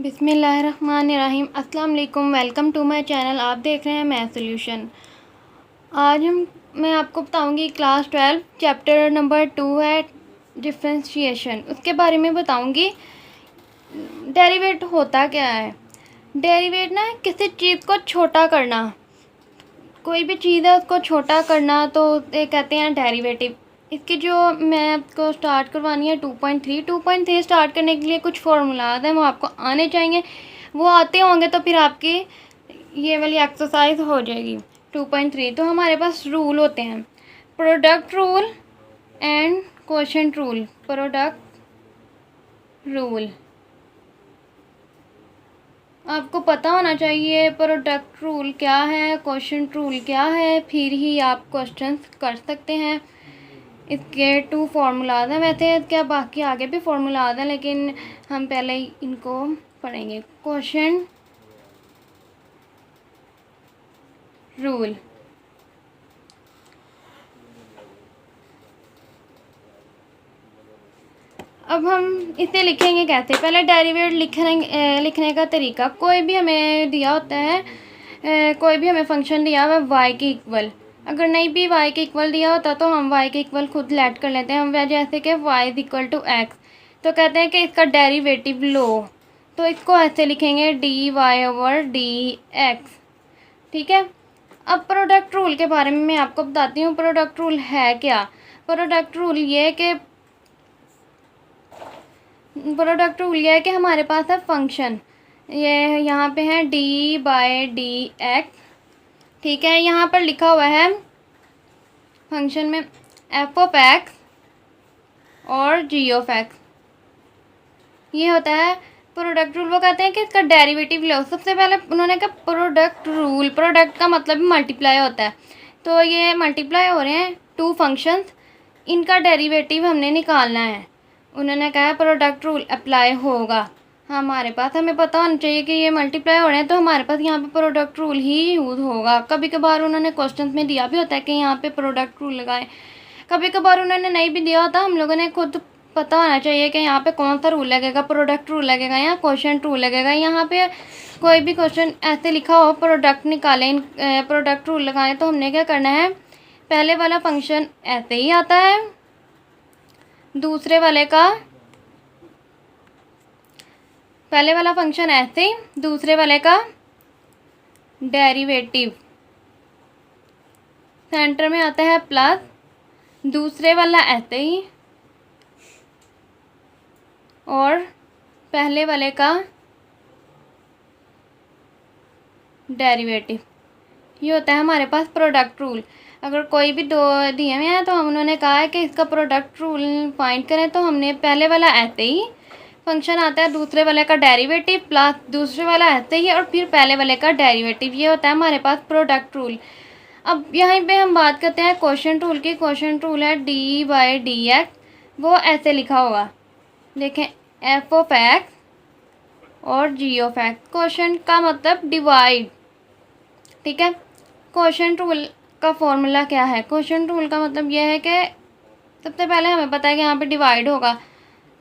बिस्मिल्लाहिर्रहमानिर्रहीम। अस्सलाम वालेकुम। Welcome to my channel. आप देख रहे हैं मैथ सॉल्यूशन। आज मैं आपको बताऊंगी क्लास 12 चैप्टर नंबर 2 है डिफरेंशिएशन, उसके बारे में बताऊंगी। डेरिवेट होता क्या है? डेरिवेट ना किसी चीज़ को छोटा करना, कोई भी चीज़ है उसको छोटा करना, तो ये कहते हैं डेरिवेटिव। इसकी जो मैं आपको स्टार्ट करवानी है 2.3 स्टार्ट करने के लिए कुछ फार्मूलाज हैं, वो आपको आने चाहिए। वो आते होंगे तो फिर आपकी ये वाली एक्सरसाइज हो जाएगी। 2.3 तो हमारे पास रूल होते हैं, product rule and quotient rule. Product rule आपको पता होना चाहिए, प्रोडक्ट रूल क्या है, क्वोशंट रूल क्या है, फिर ही आप क्वेश्चंस कर सकते हैं। इसके 2 फार्मूलाज हैं, वैसे क्या बाकी आगे भी फार्मूलाज हैं, लेकिन हम पहले इनको पढ़ेंगे। क्वोशंट रूल, अब हम इसे लिखेंगे कैसे? पहले डेरिवेट लिखने का तरीका। कोई भी हमें दिया होता है, कोई भी हमें फंक्शन दिया हुआ है वाई के इक्वल, अगर नहीं भी वाई के इक्वल दिया होता तो हम वाई के इक्वल खुद लेट कर लेते हैं। हम जैसे कि Y is equal to X, तो कहते हैं कि इसका डेरिवेटिव लो, तो इसको ऐसे लिखेंगे D Y over D X. ठीक है। अब प्रोडक्ट रूल के बारे में मैं आपको बताती हूँ। प्रोडक्ट रूल है क्या? प्रोडक्ट रूल ये है कि हमारे पास है फंक्शन, ये यहाँ पे है डी बाय डी एक्स। ठीक है। यहाँ पर लिखा हुआ है फंक्शन में एफ ऑफ एक्स और जी ऑफ एक्स, ये होता है प्रोडक्ट रूल। वो कहते हैं कि इसका डेरिवेटिव लो। सबसे पहले उन्होंने कहा प्रोडक्ट रूल, प्रोडक्ट का मतलब मल्टीप्लाई होता है, तो ये मल्टीप्लाई हो रहे हैं 2 फंक्शंस, इनका डेरिवेटिव हमने निकालना है। उन्होंने कहा प्रोडक्ट रूल अप्लाई होगा हमारे पास, हमें पता होना चाहिए कि ये मल्टीप्लाई हो रहे हैं, तो हमारे पास यहाँ पे प्रोडक्ट रूल ही यूज़ होगा। कभी कभार उन्होंने क्वेश्चन में दिया भी होता है कि यहाँ पे प्रोडक्ट रूल लगाएं, कभी कभार उन्होंने नहीं भी दिया होता। हम लोगों ने खुद पता होना चाहिए कि यहाँ पे कौन सा रूल लगेगा, प्रोडक्ट रूल लगेगा या क्वोशंट रूल लगेगा। यहाँ पे कोई भी क्वेश्चन ऐसे लिखा हो प्रोडक्ट निकालें, प्रोडक्ट रूल लगाएं, तो हमने क्या करना है, पहले वाला फंक्शन ऐसे ही आता है, दूसरे वाले का पहले वाला फंक्शन ऐसे ही, दूसरे वाले का डेरिवेटिव सेंटर में आता है प्लस, दूसरे वाला ऐसे ही, और पहले वाले का डेरिवेटिव। ये होता है हमारे पास प्रोडक्ट रूल। अगर कोई भी 2 दिए हुए हैं तो हम उन्होंने कहा है कि इसका प्रोडक्ट रूल फाइंड करें, तो हमने पहले वाला ऐसे ही फंक्शन आता है, दूसरे वाले का डेरिवेटिव प्लस दूसरे वाला ऐसे ही, और फिर पहले वाले का डेरिवेटिव। ये होता है हमारे पास प्रोडक्ट रूल। अब यहाँ पे हम बात करते हैं क्वोशंट रूल की। क्वोशंट रूल है डी बाई डी एक्स, वो ऐसे लिखा होगा, देखें, एफ ऑफ एक्स और जी ऑफ एक्स। क्वोशंट का मतलब डिवाइड। ठीक है। क्वोशंट रूल का फॉर्मूला क्या है? क्वोशंट रूल का मतलब यह है कि सबसे पहले हमें पता है कि यहाँ पे डिवाइड होगा,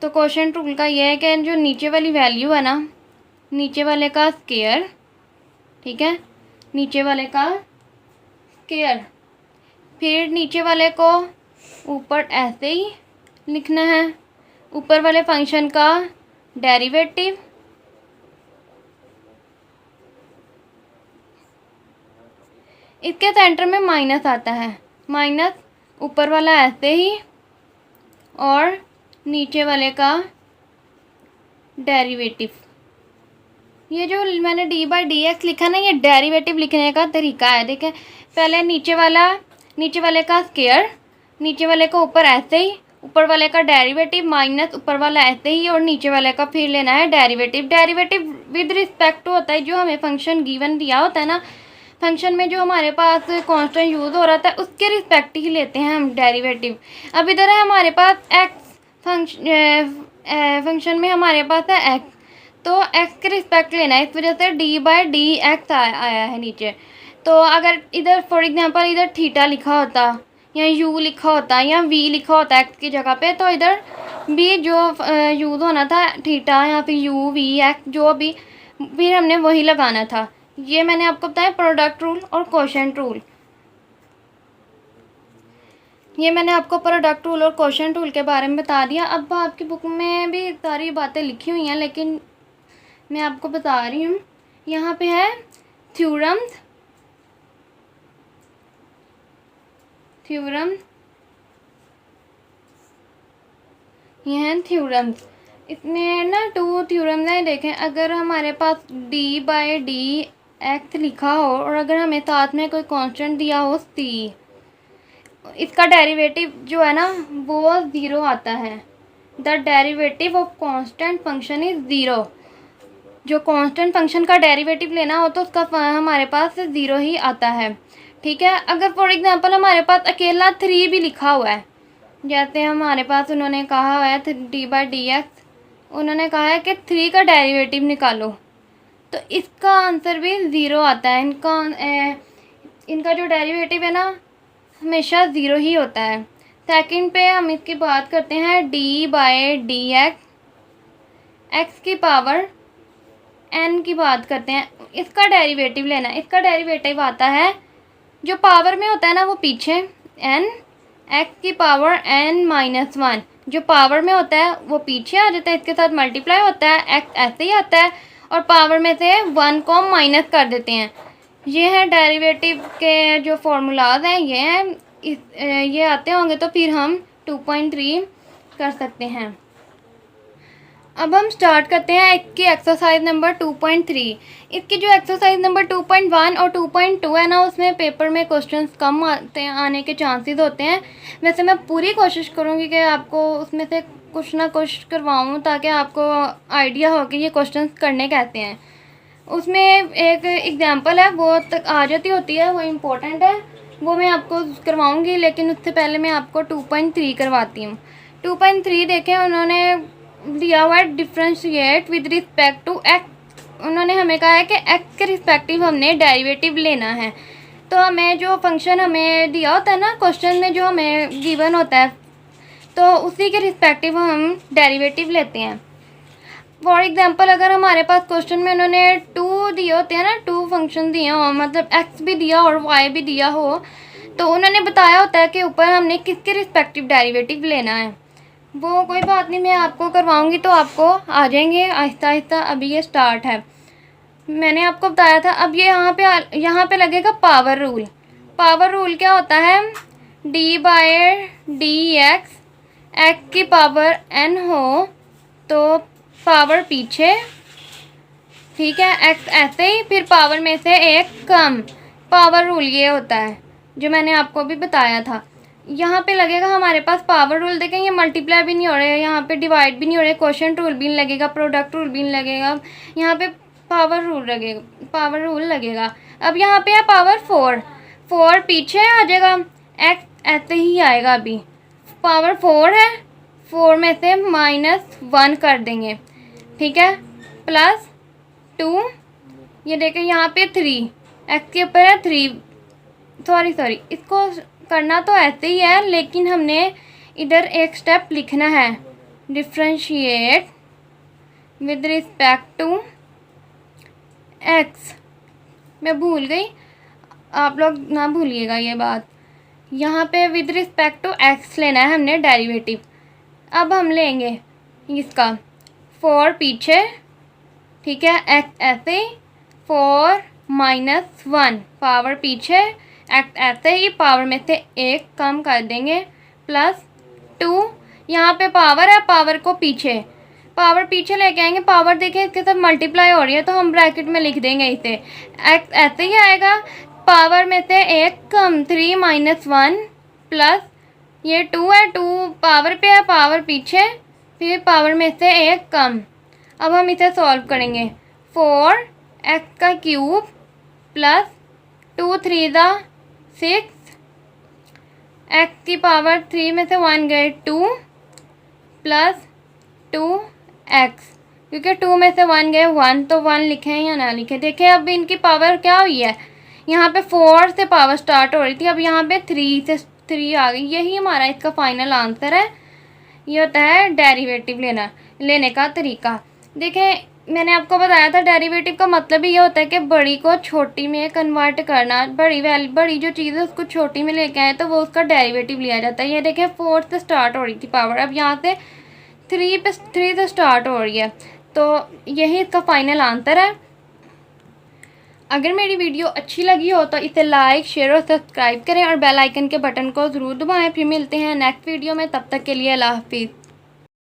तो क्वोशंट रूल का यह है कि जो नीचे वाली वैल्यू है ना, नीचे वाले का स्क्वायर, ठीक है, नीचे वाले का स्क्वायर, फिर नीचे वाले को ऊपर ऐसे ही लिखना है, ऊपर वाले फंक्शन का डेरिवेटिव, इसके सेंटर में माइनस आता है, माइनस ऊपर वाला ऐसे ही, और नीचे वाले का डेरिवेटिव। ये जो मैंने डी बाई डी एक्स लिखा ना, ये डेरिवेटिव लिखने का तरीका है। देखें, पहले नीचे वाले का स्क्वायर, नीचे वाले को ऊपर ऐसे ही, ऊपर वाले का डेरिवेटिव माइनस ऊपर वाला ऐसे ही, और नीचे वाले का फिर लेना है derivative. Derivative with respect to होता है जो हमें फंक्शन गिवन दिया होता है ना, फंक्शन में जो हमारे पास कांस्टेंट यूज़ हो रहा था उसके रिस्पेक्ट ही लेते हैं हम डेरिवेटिव। अब इधर है हमारे पास एक्स, फंक्शन में हमारे पास है एक्स, तो एक्स के रिस्पेक्ट लेना है, इस वजह से डी बाई डी एक्स आया है नीचे। तो अगर इधर फॉर एग्जांपल इधर थीटा लिखा होता, या यू लिखा होता है या वी लिखा होता है एक्स की जगह पे, तो इधर भी जो यूज़ होना था थीटा या फिर यू वी एक्स जो भी, फिर हमने वही लगाना था। ये मैंने आपको बताया प्रोडक्ट रूल और क्वोशंट रूल। ये मैंने आपको प्रोडक्ट रूल और क्वोशंट रूल के बारे में बता दिया। अब आपकी बुक में भी सारी बातें लिखी हुई हैं, लेकिन मैं आपको बता रही हूँ। यहाँ पे है थ्योरम्स, ये हैं थ्योरम्स। इसमें ना 2 थ्योरम्स हैं। देखें, अगर हमारे पास डी बाई डी एक्स लिखा हो और अगर हमें साथ में कोई कांस्टेंट दिया हो सी, इसका डेरिवेटिव जो है ना वो 0 आता है। The derivative of constant function is 0। जो कांस्टेंट फंक्शन का डेरिवेटिव लेना हो तो उसका हमारे पास 0 ही आता है। ठीक है, अगर फॉर एग्जांपल हमारे पास अकेला 3 भी लिखा हुआ है, जैसे हमारे पास उन्होंने कहा हुआ है डी बाई डी एक्स, उन्होंने कहा है कि 3 का डेरिवेटिव निकालो, तो इसका आंसर भी 0 आता है। इनका जो डेरिवेटिव है ना हमेशा 0 ही होता है। सेकंड पे हम इसकी बात करते हैं डी बाई डी एक्स की पावर n की बात करते हैं। इसका डेरिवेटिव लेना, इसका डेरिवेटिव आता है जो पावर में होता है ना वो पीछे n, x की पावर n-1 जो पावर में होता है वो पीछे आ जाता है, इसके साथ मल्टीप्लाई होता है, x ऐसे ही आता है और पावर में से 1 को माइनस कर देते हैं। ये है डेरिवेटिव के जो फॉर्मूलाज हैं, ये हैं। ये आते होंगे तो फिर हम 2.3 कर सकते हैं। अब हम स्टार्ट करते हैं इसकी एक्सरसाइज नंबर 2.3। इसकी जो एक्सरसाइज नंबर 2.1 और 2.2 है ना, उसमें पेपर में क्वेश्चंस कम आने के चांसेस होते हैं। वैसे मैं पूरी कोशिश करूँगी कि आपको उसमें से कुछ ना कुछ करवाऊँ ताकि आपको आइडिया हो कि ये क्वेश्चंस करने कैसे हैं। उसमें एक एग्जांपल है, वो तक आ जाती होती है, वो इम्पोर्टेंट है, वो मैं आपको करवाऊँगी। लेकिन उससे पहले मैं आपको 2.3 करवाती हूँ। 2.3 देखें, उन्होंने दिया हुआ है differentiate with respect to X. उन्होंने हमें कहा है कि एक्स के रिस्पेक्टिव हमने डेरिवेटिव लेना है। तो हमें जो फंक्शन हमें दिया होता है ना क्वेश्चन में, जो हमें गिवन होता है, तो उसी के रिस्पेक्टिव हम डेरिवेटिव लेते हैं। फॉर एग्जांपल अगर हमारे पास क्वेश्चन में उन्होंने 2 दिए होते हैं ना, 2 फंक्शन दिए हों, मतलब एक्स भी दिया और वाई भी दिया हो, तो उन्होंने बताया होता है कि ऊपर हमने किसके रिस्पेक्टिव डेरिवेटिव लेना है। वो कोई बात नहीं, मैं आपको करवाऊंगी तो आपको आ जाएंगे आहिस्ता आहिस्ता। अभी ये स्टार्ट है, मैंने आपको बताया था। अब ये यहाँ पे लगेगा पावर रूल। पावर रूल क्या होता है? D by D x, x की पावर n हो तो पावर पीछे, ठीक है, एक्स ऐसे ही, फिर पावर में से एक कम। पावर रूल ये होता है जो मैंने आपको भी बताया था। यहाँ पे लगेगा हमारे पास पावर रूल। देखें, ये मल्टीप्लाई भी नहीं हो रहे, यहाँ पे डिवाइड भी नहीं हो रहे, क्वोशंट रूल भी नहीं लगेगा, प्रोडक्ट रूल भी नहीं लगेगा, यहाँ पे पावर रूल लगेगा। अब यहाँ पे है पावर 4 पीछे आ जाएगा, एक्स ऐसे ही आएगा। अभी पावर 4 है, 4 में से -1 कर देंगे, ठीक है, +2। ये देखें यहाँ पे 3, एक्स के ऊपर है 3, सॉरी इसको करना तो ऐसे ही है, लेकिन हमने इधर एक स्टेप लिखना है, differentiate with respect to X. मैं भूल गई, आप लोग ना भूलिएगा ये बात। यहाँ पे विद रिस्पेक्ट टू एक्स लेना है हमने डेरिवेटिव। अब हम लेंगे इसका 4 पीछे, ठीक है, एक्स ऐसे, 4 -1 पावर पीछे, एक्स ऐसे ही, पावर में से 1 कम कर देंगे, +2। यहाँ पे पावर है, पावर पीछे लेके आएंगे। पावर देखें इसके साथ मल्टीप्लाई हो रही है तो हम ब्रैकेट में लिख देंगे इसे, एक्स ऐसे ही आएगा, पावर में से 1 कम, 3 -1 प्लस ये 2 है, 2 पावर पे है, पावर पीछे, फिर पावर में से 1 कम। अब हम इसे सॉल्व करेंगे, 4x का क्यूब प्लस 2 3 6, x की पावर 3 में से 1 गए 2 प्लस 2x, क्योंकि 2 में से 1 गए 1, तो 1 लिखें या ना लिखें। देखें अब इनकी पावर क्या हुई है, यहाँ पे 4 से पावर स्टार्ट हो रही थी, अब यहाँ पे 3 आ गई। यही हमारा इसका फाइनल आंसर है। ये होता है डेरिवेटिव लेने का तरीका। देखें, मैंने आपको बताया था डेरिवेटिव का मतलब ही ये होता है कि बड़ी को छोटी में कन्वर्ट करना। बड़ी जो चीज़ है उसको छोटी में लेके आए तो वो उसका डेरिवेटिव लिया जाता है। ये देखें 4 से स्टार्ट हो रही थी पावर, अब यहाँ से 3 से स्टार्ट हो रही है, तो यही इसका फाइनल आंसर है। अगर मेरी वीडियो अच्छी लगी हो तो इसे लाइक, शेयर और सब्सक्राइब करें और बेल आइकन के बटन को ज़रूर दबाएं। फिर मिलते हैं नेक्स्ट वीडियो में, तब तक के लिए अल्लाह हाफिज़।